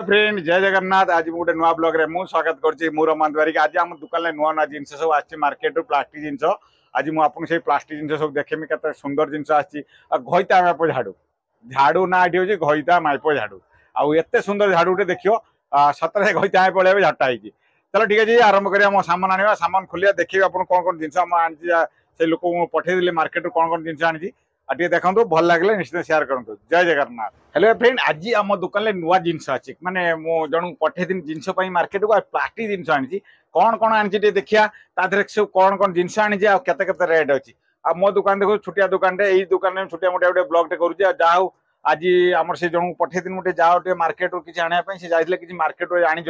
Friend जय जगन्नाथ। आज गोटे नुआ ब्लॉग रे मु स्वागत करछि मोर मंदवारी के। आज हम दुकान ले नुआ नुआ जिंस सब आछि मार्केट रो प्लास्टिक जिंस। आज मु आपन से प्लास्टिक जिंस सब देखेमी केते सुंदर जिंस आछि। आ घइता माइप झाड़ू झाड़ू ना आठी होछि घइता माइप झाड़ू। आ एते सुंदर झाड़ू उठे देखियो सतरे घइता माइप पळेबे झाटा ହେଇछि। चलो ठीक है जी आरंभ करिया मो सामान आनिबा सामान खोलिया देखिबे आपन कोन जिंस हम आछि से लोक पठे दिले मार्केट रो कोन जिंस आछि आटे देखो भल लगे निश्चित शेयर करूँ। जय जगन्नाथ। हेलो फ्रेंड आज आम दुकान में नुआ जिनस अच्छी माने मो जन पठेदी जिनस मार्केट को प्लास्टिक जिनस आनी कौन कौन आनी देखिया सब कौन कौन जिनस आनी केते रेट अच्छी। आ मो दुकान देखो छोटिया दुकान यही दुकान में छोटिया मोटिया गोटे ब्लॉग टे करुँचे जहाँ आज आम से जन पठेदी गोटे जाओ मार्केट रू किसी आने से जाते किसी मार्केट रू आनी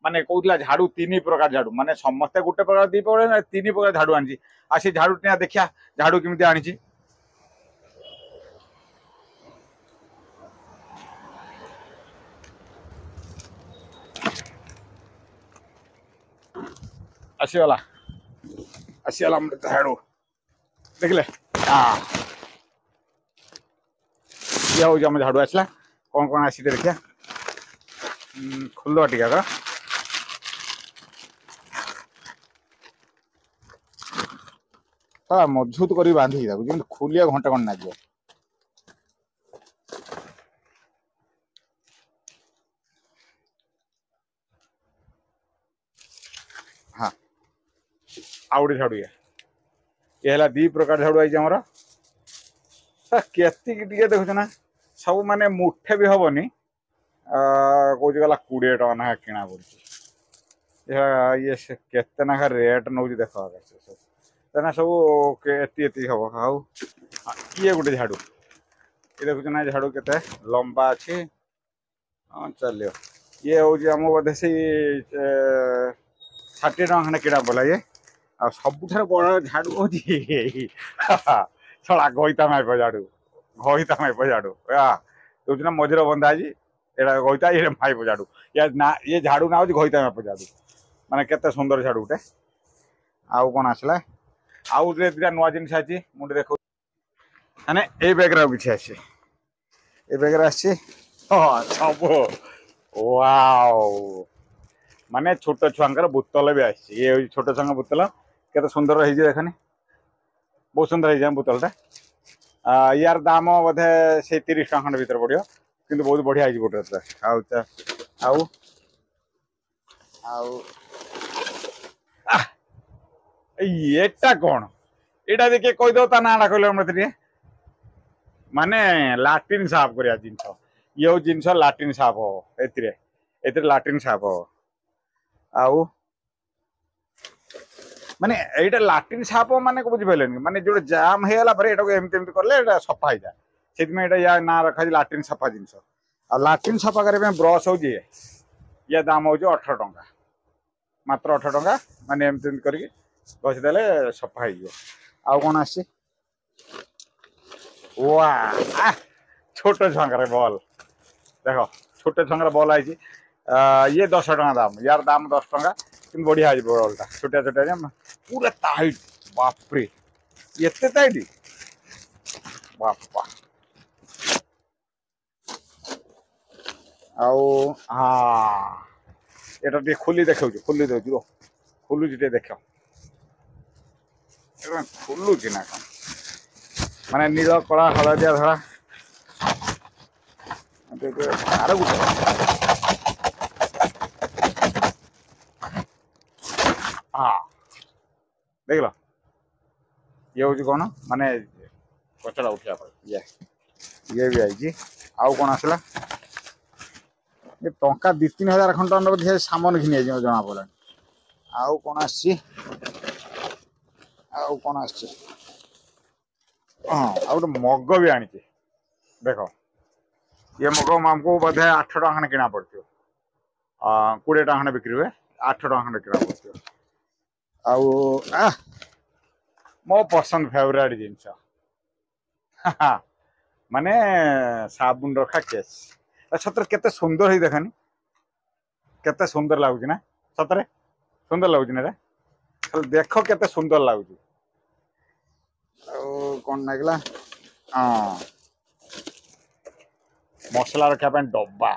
माने कहला झाड़ू तीन प्रकार झाड़ू माने समस्ते गोटे प्रकार दी प्रकार तीन प्रकार झाड़ू आनी आ से झाड़ू देखिया झाड़ू केमी आनी आसीगला आसीगला झाड़ू देखले ये हूँ आम झाड़ू आसला कौन कौन आसी देखिया खोल टिका मजबूत कर बांधिकी जमी खोलिया घंटा कौन ना हाँ आउटे झाड़ू ये दी प्रकार झाड़ू आई आमर केतिक देखुच ना सब माने मुठे भी हेनी कौच गला 20 टका ना किना पड़ी ये केते ना रेट नौ देख सब एति हम आउ ये गोटे झाड़ू ये देखुच ना झाड़ू केते लंबा अच्छी हाँ चलो ये हूँ आम बोधे से 60 टका खंडे किड़ा बोला ये आ सब बड़ झाड़ू हूँ छड़ा गईता माइप झाड़ू गईता माइप झाड़ू देखुच ना मझिर बंधा है यहाँ गईता ये माइप झाड़ू ये झाड़ू ना हूँ गईता माइप झाड़ू माने केते सुंदर झाड़ू गोटे आउ कौन आसला आउ दुटा नुआ जिन अच्छी मुझे देख माने ये बैग्रे किसी आसी ये बैग्रे आसी हाँ सब वाओ माने छोट छुआंकर बोतल भी आसी ये छोट छुआ बोतल केते सुंदर है देखनी बहुत सुंदर है बोतलटा यार दाम बोधे से 30 टका खंड भर पड़ो कि बहुत बढ़िया है बोतल आउ आउ येटा कौन एटा देखिए कहीदो ता ना कहले मत माने लाट्रिन साफ करिया जिनस ये हूँ जिनस लाट्रिन साफ हो ए लाट्रिन साफ हो आउ माने एटा लाट्रिन साफ माने को बुझिपारे माने जो जाम होगा एमती कले सफा हो जाए से या ना रखा लाट्रिन सफा जिनस आ लाट्रिन सफा करने ब्रश हो या दाम हूँ 18 टका मात्र 18 टका माने एमती करके घसीदेले सफा हो कौन आसी वाह छोट छुआंकर बॉल देख छोट छुआंकर बॉल आई ये 10 टका दाम यार दाम 10 टका कि बढ़िया है बॉलटा छोटिया छोटिया पूरा टाइट बापरे ये टाइट बापा आउ हाँ ये खोली देखा खोली दे खोलू देख खोलू ना कौन माने नील कला हलदिया धरा आर हाँ देख ये हूँ कौन माने कचड़ा उठा ये भी आई आउ कौन आसला ये टंका 2-3 हजार खंड सामान घिनी जना पड़ा आउ कौन आसी आउ कौन आसी हाँ आ गए मग भी आनी देख ये मग आमको बोधे 8 टका खंडे किना पड़ो 20 टका खंडे बिक्री हुए 8 टका खंडे किना पड़ो आउ मो पसंद फेवरेट जिनस माने साबुन रखा केस सतर केते सुंदर ही देखनी केते सुंदर लगुच ना सतरे सुंदर लगुच ना देख केते सुंदर लगुच कौन लगला हाँ मसला रखा डब्बा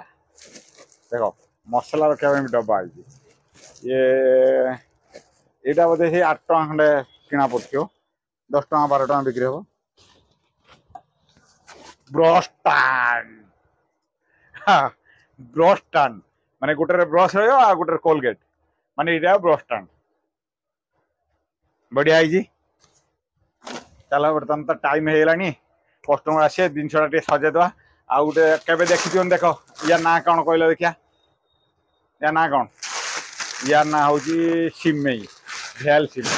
देख मसला रखा डब्बा आई ये यहाँ बोधे से 8 टका खंडे किना पड़ो 10 टका 12 टका बिक्री हम ब्रश स्टांड माने गोटे ब्रश रहा गोटे कोलगेट माने ये ब्रश स्टांड बढ़िया है। चलो बर्तमान तो टाइम हो गलानी कस्टमर आसे जिनसा सजेदे आ गोटे केवे देखी देख या ना कौन कहल देखिया या ना कौन यार ना हूँ सिमई भेल सिमई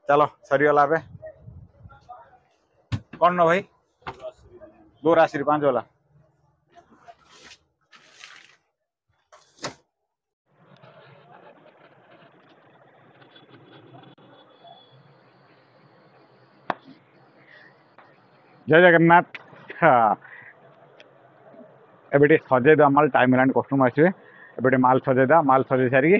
चलो सरीगला ए कौन न भाई 280 5 वाला जय जगन्नाथ। हाँ एबे सजेद माल टाइम है कस्टमर आसवे एबे माल सजेदा माल सजे सारी